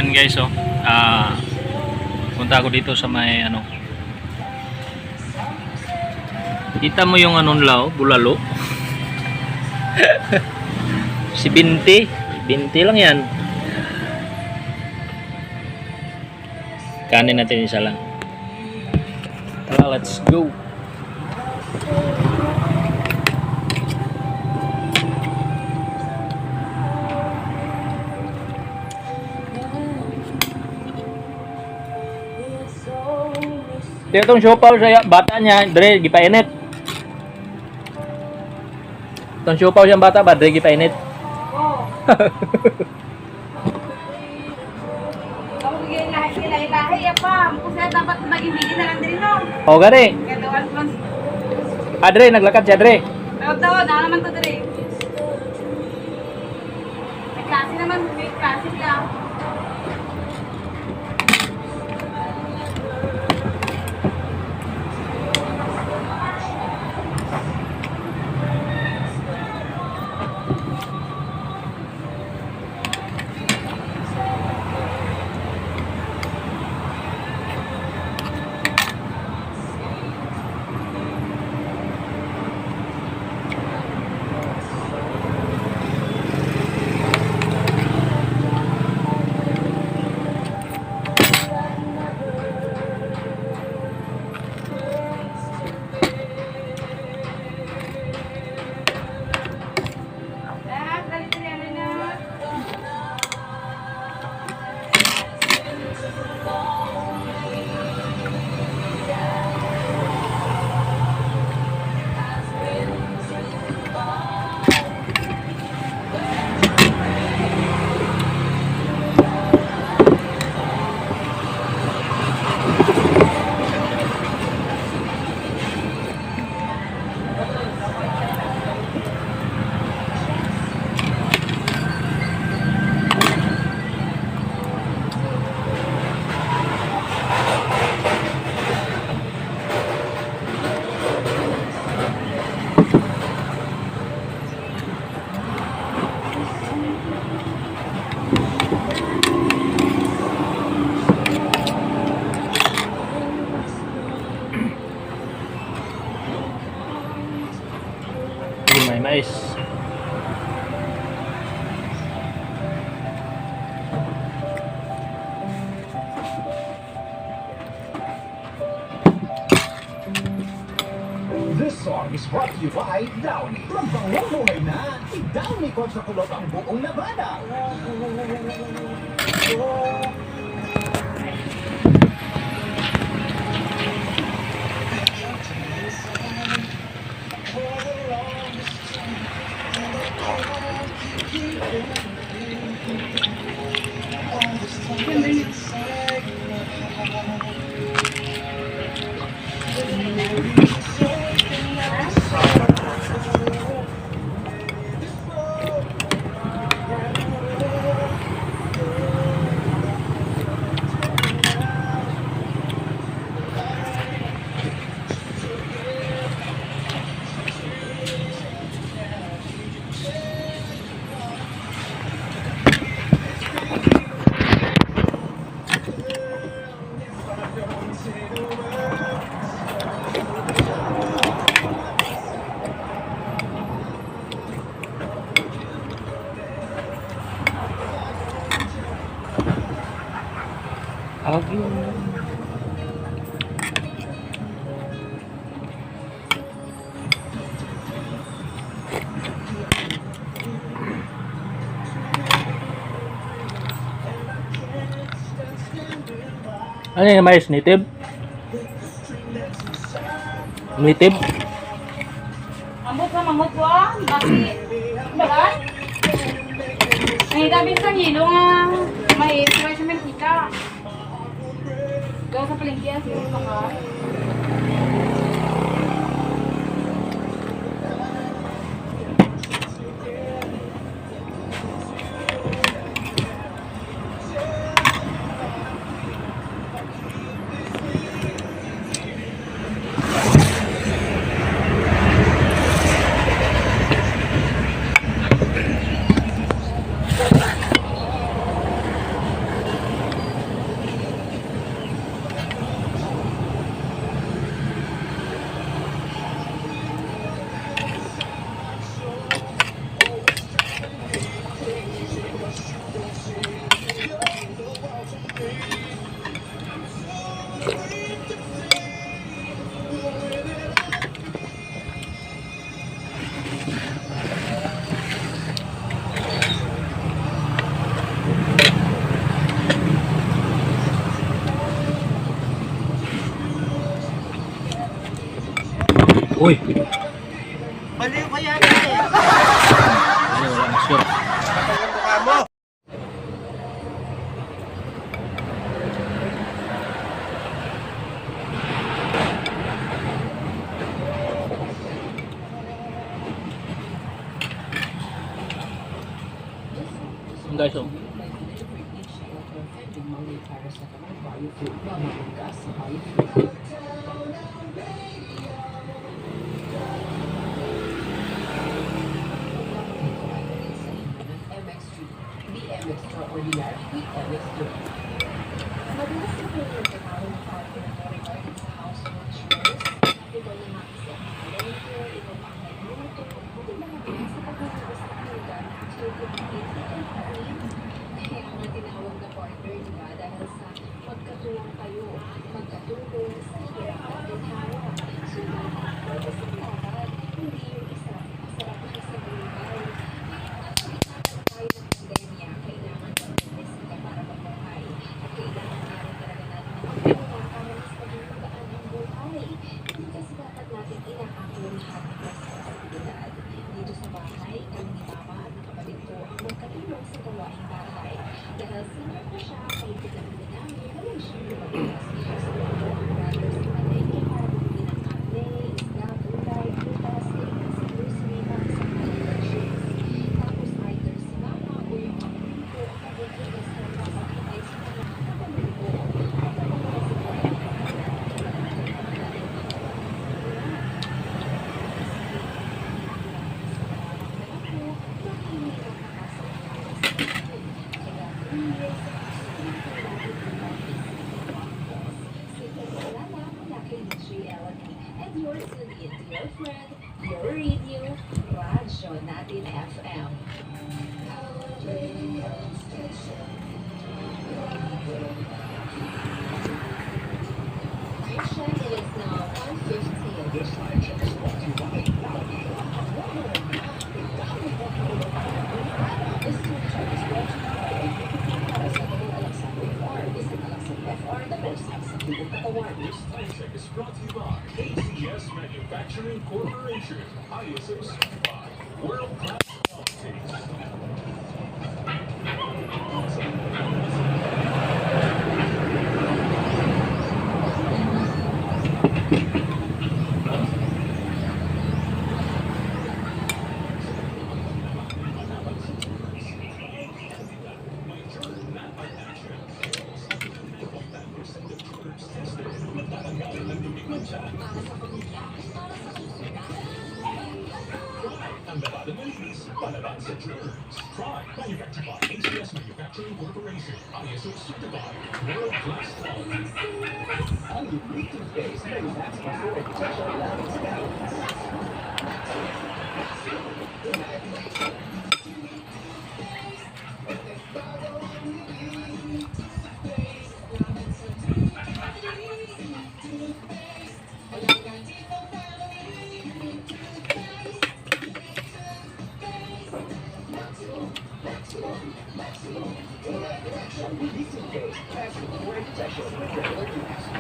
Yan guys, oh. Punta ako dito sa may ano. Kita mo yung anong lao, bulalo. Si Binti. Binti lang yan. Kanin natin isa lang. Tara, let's go. Ito itong siopaw sa bata niya, Dre, gipainit. Itong siopaw siyang bata ba, Dre, gipainit. Oo. Ako bigyan lahi-lahi pa. Kasi dapat maging na lang din, no? O, gani. Gandawal ko lang. Dre, naglakad siya, Dre. Tawad, naman to, Dre. May klase naman, may klase ka. May mais. This song is brought to you by Downy. From pangungulay na, i-Downy ko sa kulot ang buong Nevada. Ano yung mais? Native? Native? Ambot sa mangot ko, bakit? Balat? May dabi sa hilo nga. May iwan siya may kita. Gawa sa palengke, siguro pa ka. Uy! Baliw ka yata eh. Ay, wala na siya. Ang mukha mo. Yung guys, oh. Tech is brought to you by ACS Manufacturing Corporation. ISO certified. World-class quality. Ang labada ng linis, palaban sa germs. Try, manufactured by ACS Manufacturing Corporation. ISO certified. World-class quality. Ang unique toothpaste na maximum fluoride protection laban sa cavities. Toothpaste, maximum fluoride protection with regular use.